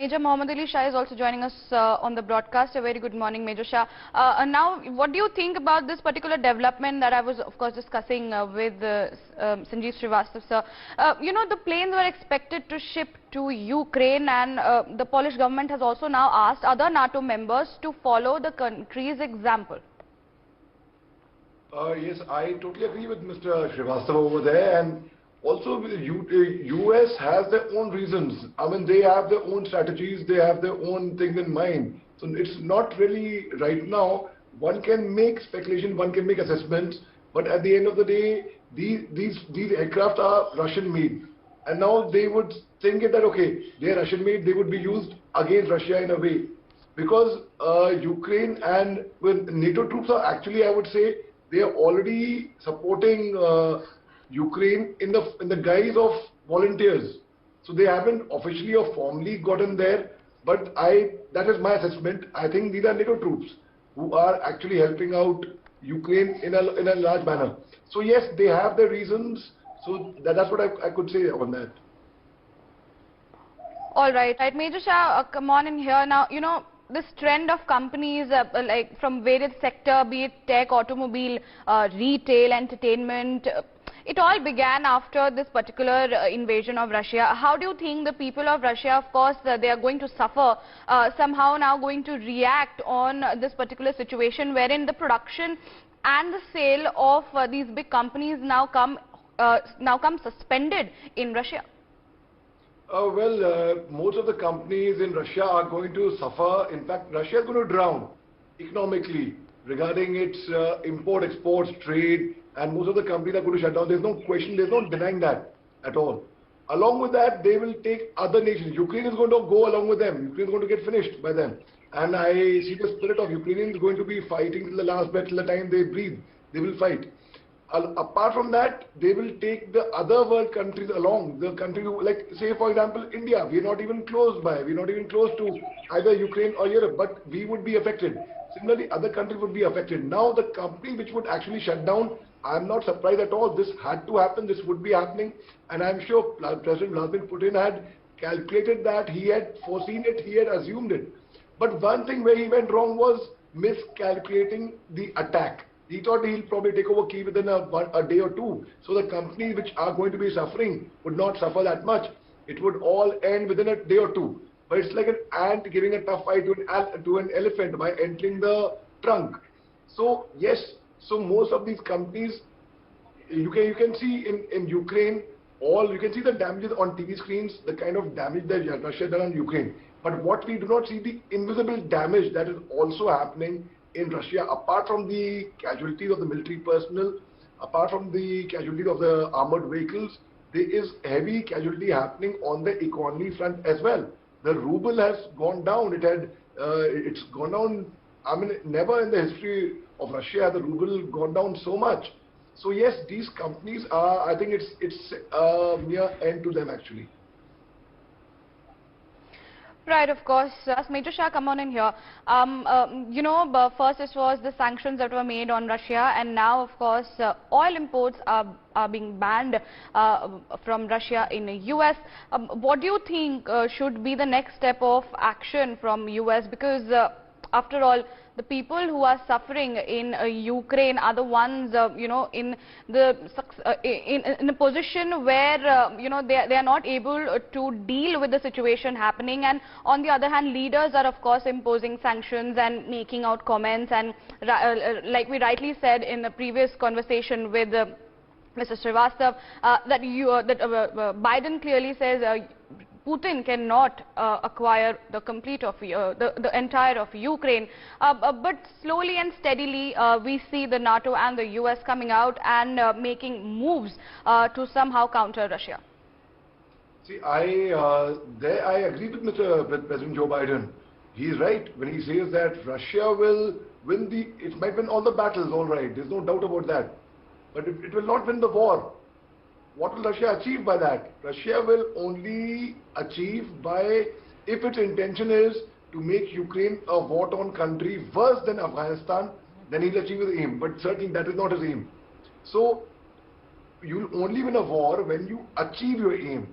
Major Mohammed Ali Shah is also joining us on the broadcast. A very good morning, Major Shah. Now, what do you think about this particular development that I was, of course, discussing with Sanjeev Srivastava, sir? The planes were expected to ship to Ukraine, and the Polish government has also now asked other NATO members to follow the country's example. Yes, I totally agree with Mr. Srivastava over there, and also the US has their own reasons. I mean, they have their own strategies, they have their own things in mind. So it's not really right now. One can make speculation, one can make assessments, but at the end of the day, these aircraft are Russian made. And now they would think that, okay, they are Russian made, they would be used against Russia in a way. Because Ukraine and NATO troops are actually, I would say, they are already supporting Ukraine in the guise of volunteers. So they haven't officially or formally gotten there, but that is my assessment. I think these are NATO troops who are actually helping out Ukraine in a large manner. So yes, they have their reasons. So that's what I could say on that. All right, Major Shah, come on in here now. This trend of companies like from various sector, be it tech, automobile, retail, entertainment, it all began after this particular invasion of Russia. How do you think the people of Russia, of course, they are going to suffer, somehow now going to react on this particular situation wherein the production and the sale of these big companies now come suspended in Russia? Most of the companies in Russia are going to suffer. In fact, Russia is going to drown economically regarding its import, exports, trade, and most of the companies are going to shut down. There's no question, there's no denying that at all. Along with that, they will take other nations. Ukraine is going to go along with them. Ukraine is going to get finished by them. And I see the spirit of Ukrainians going to be fighting till the last breath, till the time they breathe. They will fight. Apart from that, they will take the other world countries along. The countries who, like, say for example, India. We are not even close by. We are not even close to either Ukraine or Europe, but we would be affected. Similarly, other countries would be affected. Now, the company which would actually shut down, I'm not surprised at all. This had to happen. This would be happening, and I'm sure President Vladimir Putin had calculated that. He had foreseen it. He had assumed it. But one thing where he went wrong was miscalculating the attack. He thought he'll probably take over Kyiv within a day or two. So the companies which are going to be suffering would not suffer that much. It would all end within a day or two. But it's like an ant giving a tough fight to an elephant by entering the trunk. So yes, so most of these companies, you can see in Ukraine, you can see the damages on TV screens, the kind of damage that Russia done on Ukraine. But what we do not see, the invisible damage that is also happening in Russia, apart from the casualties of the military personnel, apart from the casualties of the armored vehicles, there is heavy casualty happening on the economy front as well. The ruble has gone down. It's gone down. I mean, never in the history of Russia has the ruble gone down so much. So yes, these companies are, I think it's a near end to them actually. Right, of course. Major Shah, come on in here. First it was the sanctions that were made on Russia, and now, of course, oil imports are being banned from Russia in the US. What do you think should be the next step of action from US? Because after all, the people who are suffering in Ukraine are the ones, in a position where, they are not able to deal with the situation happening. And on the other hand, leaders are, of course, imposing sanctions and making out comments. And like we rightly said in the previous conversation with Mr. Srivastava, that Biden clearly says Putin cannot acquire the entire of Ukraine. But slowly and steadily, we see the NATO and the US coming out and making moves to somehow counter Russia. See, I agree with President Joe Biden. He is right when he says that Russia will win it might win all the battles, all right. There's no doubt about that. But it will not win the war. What will Russia achieve by that? Russia will only achieve by, if its intention is to make Ukraine a war-torn country worse than Afghanistan, then he'll achieve his aim. But certainly that is not his aim. So you'll only win a war when you achieve your aim.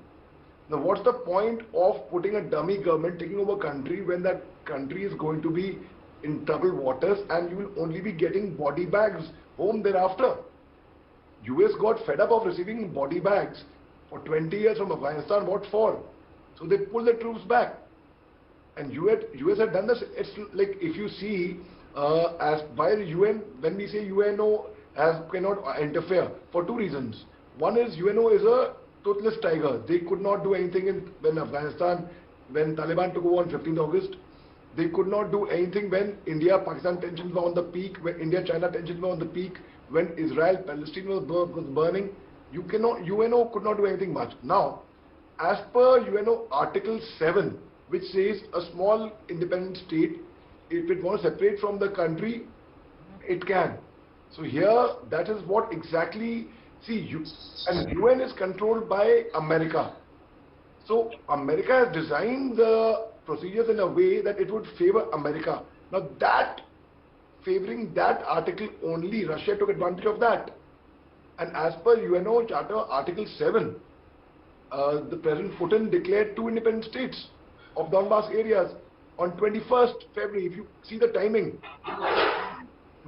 Now, what's the point of putting a dummy government taking over a country when that country is going to be in troubled waters and you will only be getting body bags home thereafter? US got fed up of receiving body bags for 20 years from Afghanistan. What for? So they pulled the troops back. And US had done this. It's like if you see, as by the UN, when we say UNO cannot interfere for two reasons. One is UNO is a toothless tiger. They could not do anything when Afghanistan, when Taliban took over on 15th August. They could not do anything when India-Pakistan tensions were on the peak, when India-China tensions were on the peak, when Israel-Palestine was burning. UNO could not do anything much. Now, as per UNO Article 7, which says a small independent state, if it wants to separate from the country, it can. So here, that is what exactly, and UN is controlled by America. So America has designed the procedures in a way that it would favor America. Now that, favoring that article only, Russia took advantage of that. And as per UNO Charter Article 7, the President Putin declared 2 independent states of Donbass areas on 21st February. If you see the timing,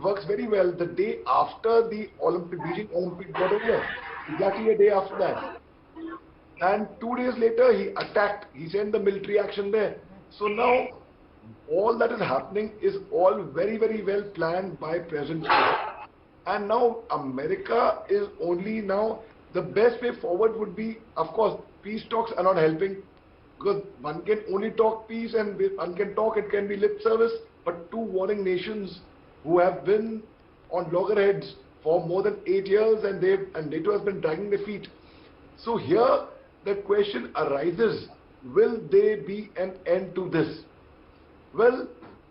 works very well. The day after the Beijing Olympic got over, exactly a day after that. And 2 days later, he attacked. He sent the military action there. So now, all that is happening is all very, very well planned by President Putin. And now America is only now, the best way forward would be, of course, peace talks are not helping, because one can only talk peace and one can talk, it can be lip service, but 2 warring nations who have been on loggerheads for more than 8 years and NATO has been dragging their feet. So here the question arises, will there be an end to this? Well,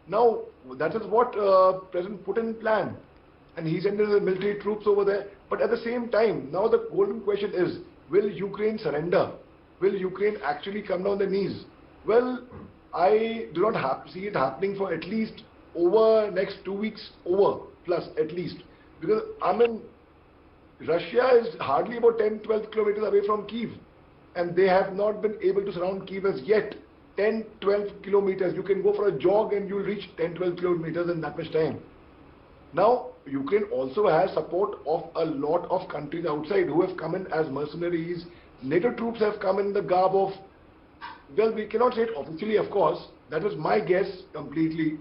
now that is what President Putin planned, and he sent his military troops over there. But at the same time, now the golden question is, will Ukraine surrender? Will Ukraine actually come down their knees? Well, I do not see it happening for at least over next 2 weeks, over plus at least. Because I mean, Russia is hardly about 10-12 kilometers away from Kyiv, and they have not been able to surround Kyiv as yet. 10-12 kilometers, you can go for a jog and you'll reach 10-12 kilometers in that much time. Now, Ukraine also has support of a lot of countries outside who have come in as mercenaries. NATO troops have come in the garb of, well, we cannot say it officially, of course. That was my guess completely,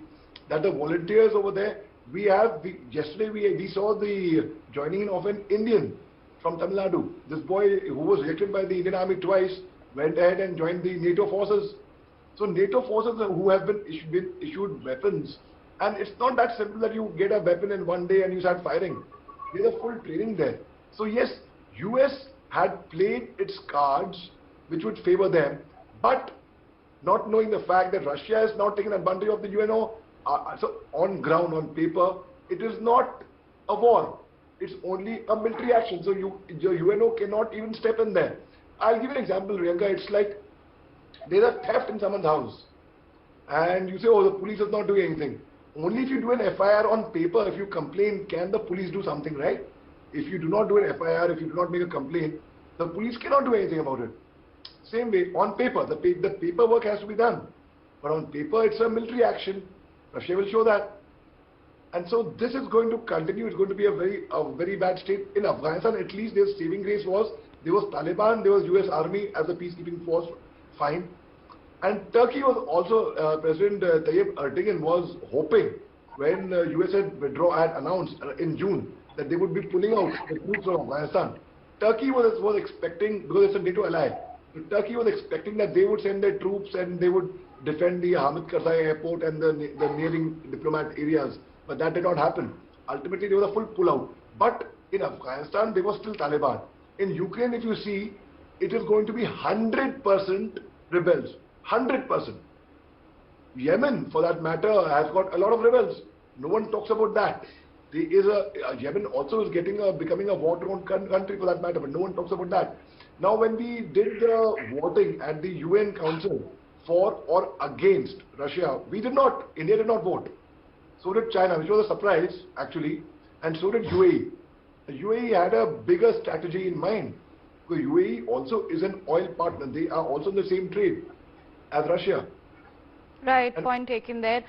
that the volunteers over there, yesterday we saw the joining in of an Indian from Tamil Nadu. This boy who was rejected by the Indian Army twice went ahead and joined the NATO forces. So NATO forces who have been issued weapons, and it's not that simple that you get a weapon in one day and you start firing. There's a full training there. So yes, US had played its cards which would favor them, but not knowing the fact that Russia has now taken advantage of the UNO. So on ground, on paper, it is not a war. It's only a military action. So the UNO cannot even step in there. I'll give you an example, Riyanka. It's like there's a theft in someone's house, and you say, oh, the police is not doing anything. Only if you do an FIR on paper, if you complain, can the police do something, right? If you do not do an FIR, if you do not make a complaint, the police cannot do anything about it. Same way, on paper, the paperwork has to be done. But on paper, it's a military action. Russia will show that. And so this is going to continue. It's going to be a very bad state. In Afghanistan, at least their saving grace was, there was Taliban, there was US Army as a peacekeeping force, fine. And Turkey was also, President Tayyip Erdogan was hoping when US had announced in June that they would be pulling out the troops from Afghanistan. Turkey was expecting, because it's a NATO ally, so Turkey was expecting that they would send their troops and they would defend the Hamid Karzai airport and the neighboring diplomat areas. But that did not happen. Ultimately, there was a full pullout. But in Afghanistan, they were still Taliban. In Ukraine, if you see, it is going to be 100% rebels. 100%. Yemen, for that matter, has got a lot of rebels. No one talks about that. There is Yemen also is becoming a war-torn country for that matter, but no one talks about that. Now, when we did the voting at the UN Council for or against Russia, India did not vote. So did China, which was a surprise actually, and so did UAE. The UAE had a bigger strategy in mind. The UAE also is an oil partner. They are also in the same trade as Russia. Right, And point taken there.